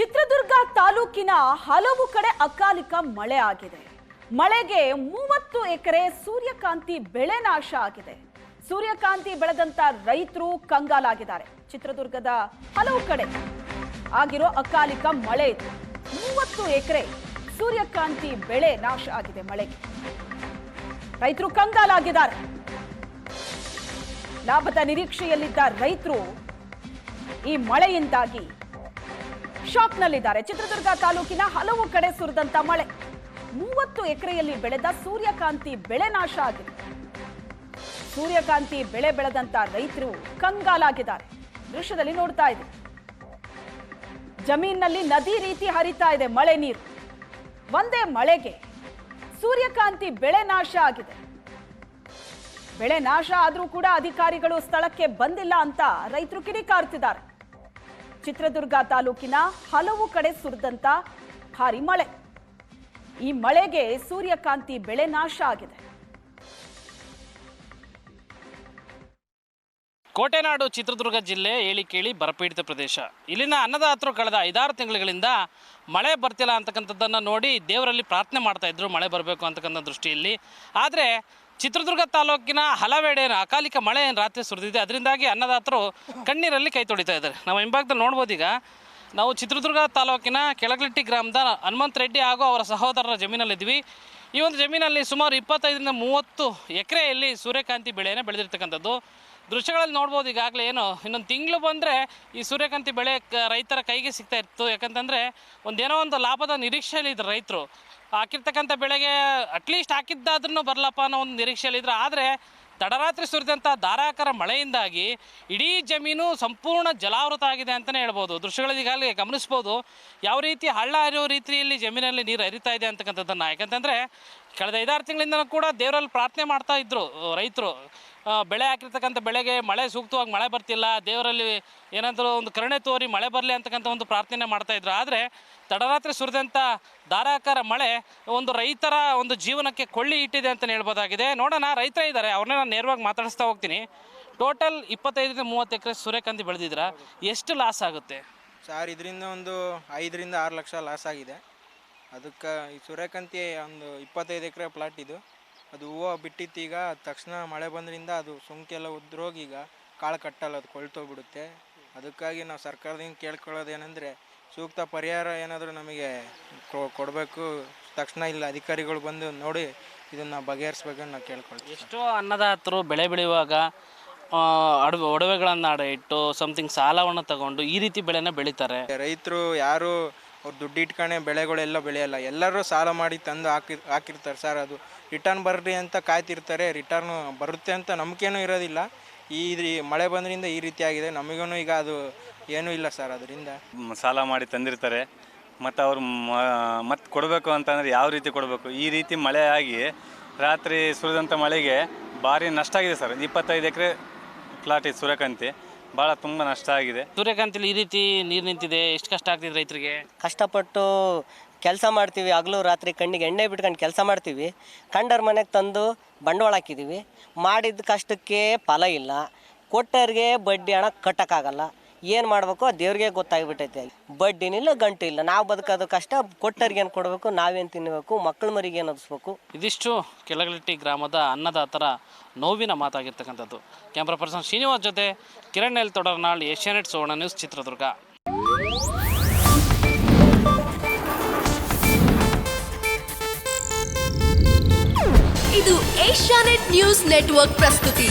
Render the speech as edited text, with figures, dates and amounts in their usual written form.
ಚಿತ್ರದುರ್ಗ ತಾಲೂಕಿನ ಹಲವು ಕಡೆ ಅಕಾಲಿಕ ಮಳೆ ಆಗಿದೆ. ಮಳೆಗೆ 30 ಎಕರೆ ಸೂರ್ಯಕಾಂತಿ ಬೆಳೆ ನಾಶ ಆಗಿದೆ. ಸೂರ್ಯಕಾಂತಿ ಬೆಳೆದಂತ ರೈತರು ಕಂಗಾಲಾಗಿದ್ದಾರೆ. ಚಿತ್ರದುರ್ಗದ ಹಲವು ಕಡೆ ಆಗಿರೋ ಅಕಾಲಿಕ ಮಳೆ 30 ಎಕರೆ ಸೂರ್ಯಕಾಂತಿ ಬೆಳೆ ನಾಶ ಆಗಿದೆ. ಮಳೆಗೆ ರೈತರು ಕಂಗಾಲಾಗಿದ್ದಾರೆ. ಲಾಭದ ನಿರೀಕ್ಷೆಯಲ್ಲಿದ್ದ ರೈತರು ಈ ಮಳೆಯಿಂದಾಗಿ ಶಾಕ್ನಲ್ಲಿದ್ದಾರೆ. ಚಿತ್ರದುರ್ಗ ತಾಲೂಕಿನ ಹಲವು ಕಡೆ ಸುರಿದಂತ ಮಳೆ 30 ಎಕರೆಯಲ್ಲಿ ಬೆಳೆದ ಸೂರ್ಯಕಾಂತಿ ಬೆಳೆ ನಾಶ ಆಗಿದೆ. ಸೂರ್ಯಕಾಂತಿ ಬೆಳೆ ಬೆಳೆದಂತ ರೈತರು ಕಂಗಾಲಾಗಿದ್ದಾರೆ. ದೃಶ್ಯದಲ್ಲಿ ನೋಡ್ತಾ ಇದೆ, ಜಮೀನಿನಲ್ಲಿ ನದಿ ರೀತಿ ಹರಿತಾ ಇದೆ ಮಳೆ ನೀರು. ಒಂದೇ ಮಳೆಗೆ ಸೂರ್ಯಕಾಂತಿ ಬೆಳೆ ನಾಶ ಆಗಿದೆ. ಬೆಳೆ ನಾಶ ಆದ್ರೂ ಕೂಡ ಅಧಿಕಾರಿಗಳು ಸ್ಥಳಕ್ಕೆ ಬಂದಿಲ್ಲ ಅಂತ ರೈತರು ಕಿಡಿಕಾರ್ತಿದ್ದಾರೆ. ಚಿತ್ರದುರ್ಗ ತಾಲೂಕಿನ ಹಲವು ಕಡೆ ಸುರಿದಂತ ಭಾರಿ ಮಳೆ, ಈ ಮಳೆಗೆ ಸೂರ್ಯಕಾಂತಿ ಬೆಳೆ ನಾಶ ಆಗಿದೆ. ಕೋಟೆನಾಡು ಚಿತ್ರದುರ್ಗ ಜಿಲ್ಲೆ ಏಳಿಕೇಳಿ ಬರಪೀಡಿತ ಪ್ರದೇಶ. ಇಲ್ಲಿನ ಅನ್ನದಾತರು ಕಳೆದ 5-6 ತಿಂಗಳುಗಳಿಂದ ಮಳೆ ಬರ್ತಿಲ್ಲ ಅಂತಕ್ಕಂಥದ್ದನ್ನು ನೋಡಿ ದೇವರಲ್ಲಿ ಪ್ರಾರ್ಥನೆ ಮಾಡ್ತಾ ಇದ್ರು, ಮಳೆ ಬರಬೇಕು ಅಂತಕ್ಕಂಥ ದೃಷ್ಟಿಯಲ್ಲಿ. ಆದರೆ ಚಿತ್ರದುರ್ಗ ತಾಲೂಕಿನ ಹಲವೆಡೆ ಅಕಾಲಿಕ ಮಳೆ ರಾತ್ರಿ ಸುರಿದಿದೆ. ಅದರಿಂದಾಗಿ ಅನ್ನದಾತರು ಕಣ್ಣೀರಲ್ಲಿ ಕೈ ತೊಳಿತಾ ಇದ್ದಾರೆ. ನಾವು ಹಿಂಭಾಗದಲ್ಲಿ ನೋಡ್ಬೋದು. ಈಗ ನಾವು ಚಿತ್ರದುರ್ಗ ತಾಲೂಕಿನ ಕೆಳಗಟ್ಟಿ ಗ್ರಾಮದ ಹನುಮಂತ ರೆಡ್ಡಿ ಹಾಗೂ ಅವರ ಸಹೋದರರ ಜಮೀನಲ್ಲಿದ್ವಿ. ಈ ಒಂದು ಜಮೀನಲ್ಲಿ ಸುಮಾರು 25ರಿಂದ 30 ಎಕರೆಯಲ್ಲಿ ಸೂರ್ಯಕಾಂತಿ ಬೆಳೆಯನ್ನು ಬೆಳೆದಿರ್ತಕ್ಕಂಥದ್ದು ದೃಶ್ಯಗಳಲ್ಲಿ ನೋಡ್ಬೋದು. ಈಗಾಗಲೇ ಏನು ಇನ್ನೊಂದು ತಿಂಗಳು ಬಂದರೆ ಈ ಸೂರ್ಯಕಾಂತಿ ಬೆಳೆ ರೈತರ ಕೈಗೆ ಸಿಗ್ತಾ ಇತ್ತು. ಯಾಕಂತಂದರೆ ಒಂದೇನೋ ಒಂದು ಲಾಭದ ನಿರೀಕ್ಷೆಯಲ್ಲಿ ಇದ್ರು ರೈತರು. ಹಾಕಿರ್ತಕ್ಕಂಥ ಬೆಳೆಗೆ ಅಟ್ಲೀಸ್ಟ್ ಹಾಕಿದ್ದಾದ್ರೂ ಬರಲಪ್ಪ ಅನ್ನೋ ಒಂದು ನಿರೀಕ್ಷೆಯಲ್ಲಿದ್ರು. ಆದರೆ ತಡರಾತ್ರಿ ಸುರಿದಂಥ ಧಾರಾಕಾರ ಮಳೆಯಿಂದಾಗಿ ಇಡೀ ಜಮೀನು ಸಂಪೂರ್ಣ ಜಲಾವೃತ ಆಗಿದೆ ಅಂತಲೇ ಹೇಳ್ಬೋದು. ದೃಶ್ಯಗಳಲ್ಲಿ ಈಗಾಗಲೇ ಗಮನಿಸ್ಬೋದು ಯಾವ ರೀತಿ ಹಳ್ಳ ಹರಿಯೋ ರೀತಿಯಲ್ಲಿ ಜಮೀನಲ್ಲಿ ನೀರು ಹರಿತಾ ಇದೆ ಅಂತಕ್ಕಂಥದ್ದನ್ನು. ಯಾಕಂತಂದರೆ ಕಳೆದ 5-6 ತಿಂಗಳಿಂದ ಕೂಡ ದೇವರಲ್ಲಿ ಪ್ರಾರ್ಥನೆ ಮಾಡ್ತಾ ಇದ್ರು ರೈತರು. ಬೆಳೆ ಹಾಕಿರ್ತಕ್ಕಂಥ ಬೆಳೆಗೆ ಮಳೆ ಸೂಕ್ತವಾಗಿ ಮಳೆ ಬರ್ತಿಲ್ಲ, ದೇವರಲ್ಲಿ ಏನಾದರೂ ಒಂದು ಕರುಣೆ ತೋರಿ ಮಳೆ ಬರಲಿ ಅಂತಕ್ಕಂಥ ಒಂದು ಪ್ರಾರ್ಥನೆ ಮಾಡ್ತಾಯಿದ್ರು. ಆದರೆ ತಡರಾತ್ರಿ ಸುರಿದಂಥ ಧಾರಾಕಾರ ಮಳೆ ಒಂದು ರೈತರ ಒಂದು ಜೀವನಕ್ಕೆ ಕೊಳ್ಳಿ ಇಟ್ಟಿದೆ ಅಂತಲೇ ಹೇಳ್ಬೋದಾಗಿದೆ. ನೋಡೋಣ, ರೈತರೇ ಇದ್ದಾರೆ, ಅವ್ರನ್ನೇ ನಾನು ನೇರವಾಗಿ ಮಾತಾಡಿಸ್ತಾ ಹೋಗ್ತೀನಿ. ಟೋಟಲ್ 25ರಿಂದ 30 ಎಕರೆ ಸೂರ್ಯಕಾಂತಿ ಬೆಳೆದಿದ್ದೀರಾ, ಎಷ್ಟು ಲಾಸ್ ಆಗುತ್ತೆ ಸರ್? ಇದರಿಂದ ಒಂದು 5ರಿಂದ 6 ಲಕ್ಷ ಲಾಸ್ ಆಗಿದೆ. ಅದಕ್ಕೆ ಈ ಸೂರ್ಯಕಾಂತಿ ಒಂದು 25 ಎಕರೆ ಪ್ಲಾಟ್ ಇದು. ಅದು ಹೂವು ಬಿಟ್ಟಿತ್ತು. ಈಗ ತಕ್ಷಣ ಮಳೆ ಬಂದ್ರಿಂದ ಅದು ಸುಂಕೆಲ್ಲ ಉದ್ರೋಗಿ ಈಗ ಕಾಳು ಕಟ್ಟಲ್ಲ, ಅದು ಕೊಳ್ತೋಗ್ಬಿಡುತ್ತೆ. ಅದಕ್ಕಾಗಿ ನಾವು ಸರ್ಕಾರದಿಂದ ಕೇಳ್ಕೊಳ್ಳೋದೇನೆಂದರೆ ಸೂಕ್ತ ಪರಿಹಾರ ಏನಾದರೂ ನಮಗೆ ಕೊಡಬೇಕು. ತಕ್ಷಣ ಇಲ್ಲ ಅಧಿಕಾರಿಗಳು ಬಂದು ನೋಡಿ ಇದನ್ನು ಬಗೆಹರಿಸ್ಬೇಕಂತ ನಾವು ಕೇಳ್ಕೊಳ್ತೀವಿ. ಎಷ್ಟೋ ಅನ್ನದಾತರು ಬೆಳೆ ಬೆಳೆಯುವಾಗ ಒಡವೆಗಳನ್ನು ಅಡ ಇಟ್ಟು ಸಮಥಿಂಗ್ ಸಾಲವನ್ನು ತಗೊಂಡು ಈ ರೀತಿ ಬೆಳೆನ ಬೆಳೀತಾರೆ. ರೈತರು ಯಾರು ಅವ್ರು ದುಡ್ಡು ಇಟ್ಕೊಂಡೆ ಬೆಳೆಗಳೆಲ್ಲ ಬೆಳೆಯಲ್ಲ, ಎಲ್ಲರೂ ಸಾಲ ಮಾಡಿ ತಂದು ಹಾಕಿರ್ತಾರೆ ಸರ್. ಅದು ರಿಟರ್ನ್ ಬರ್ರಿ ಅಂತ ಕಾಯ್ತಿರ್ತಾರೆ. ರಿಟರ್ನು ಬರುತ್ತೆ ಅಂತ ನಂಬಿಕೆನೂ ಇರೋದಿಲ್ಲ. ಈ ಮಳೆ ಬಂದ್ರಿಂದ ಈ ರೀತಿ ಆಗಿದೆ. ನಮಗೂ ಈಗ ಅದು ಏನೂ ಇಲ್ಲ ಸರ್. ಅದರಿಂದ ಸಾಲ ಮಾಡಿ ತಂದಿರ್ತಾರೆ, ಮತ್ತು ಅವ್ರು ಮತ್ತೆ ಕೊಡಬೇಕು ಅಂತಂದರೆ ಯಾವ ರೀತಿ ಕೊಡಬೇಕು? ಈ ರೀತಿ ಮಳೆ ಆಗಿ ರಾತ್ರಿ ಸುರಿದಂಥ ಮಳೆಗೆ ಭಾರಿ ನಷ್ಟ ಆಗಿದೆ ಸರ್. 25 ಎಕರೆ ಪ್ಲಾಟ್ ಇದೆ ಸೂರ್ಯಕಾಂತಿ, ಭಾಳ ತುಂಬ ನಷ್ಟ ಆಗಿದೆ. ಸೂರ್ಯಕಾಂತಿಲಿ ಈ ರೀತಿ ನೀರು ನಿಂತಿದೆ, ಎಷ್ಟು ಕಷ್ಟ ಆಗ್ತಿದೆ ರೈತರಿಗೆ? ಕಷ್ಟಪಟ್ಟು ಕೆಲಸ ಮಾಡ್ತೀವಿ, ಹಗಲು ರಾತ್ರಿ ಕಣ್ಣಿಗೆ ಎಣ್ಣೆ ಬಿಟ್ಕೊಂಡು ಕೆಲಸ ಮಾಡ್ತೀವಿ. ಕಂಡರ ಮನೆಗೆ ತಂದು ಬಂಡವಾಳ ಹಾಕಿದ್ದೀವಿ. ಮಾಡಿದ ಕಷ್ಟಕ್ಕೆ ಫಲ ಇಲ್ಲ. ಕೊಟ್ಟವ್ರಿಗೆ ಬಡ್ಡಿ ಹಣ ಕಟ್ಟೋಕ್ಕಾಗಲ್ಲ. ಏನು ಮಾಡಬೇಕು ದೇವ್ರಿಗೆ ಗೊತ್ತಾಗ್ಬಿಟ್ಟೈತೆ. ಬಡ್ಡಿನಿಲ್ಲ, ಗಂಟು ಇಲ್ಲ. ನಾವು ಬದುಕೋದು ಕಷ್ಟ, ಕೊಟ್ಟವ್ರಿಗೆ ಏನು ಕೊಡಬೇಕು, ನಾವೇನು ತಿನ್ನಬೇಕು, ಮಕ್ಕಳ ಮರಿಗೆ ಏನು ಒದಿಸ್ಬೇಕು. ಇದಿಷ್ಟು ಕೆಳಗಟ್ಟಿ ಗ್ರಾಮದ ಅನ್ನದಾತರ ನೋವಿನ ಮಾತಾಗಿರ್ತಕ್ಕಂಥದ್ದು. ಕ್ಯಾಮ್ರಾ ಪರ್ಸನ್ ಶ್ರೀನಿವಾಸ್ ಜೊತೆ ಕಿರಣ್ ಎಲ್ ತೊಡರ್ನಾಳ್, ಏಷ್ಯಾನೆಟ್ ಸುವರ್ಣ ನ್ಯೂಸ್, ಚಿತ್ರದುರ್ಗ. ಇದು ಏಷ್ಯಾನೆಟ್ ನ್ಯೂಸ್ ನೆಟ್ವರ್ಕ್ ಪ್ರಸ್ತುತಿ.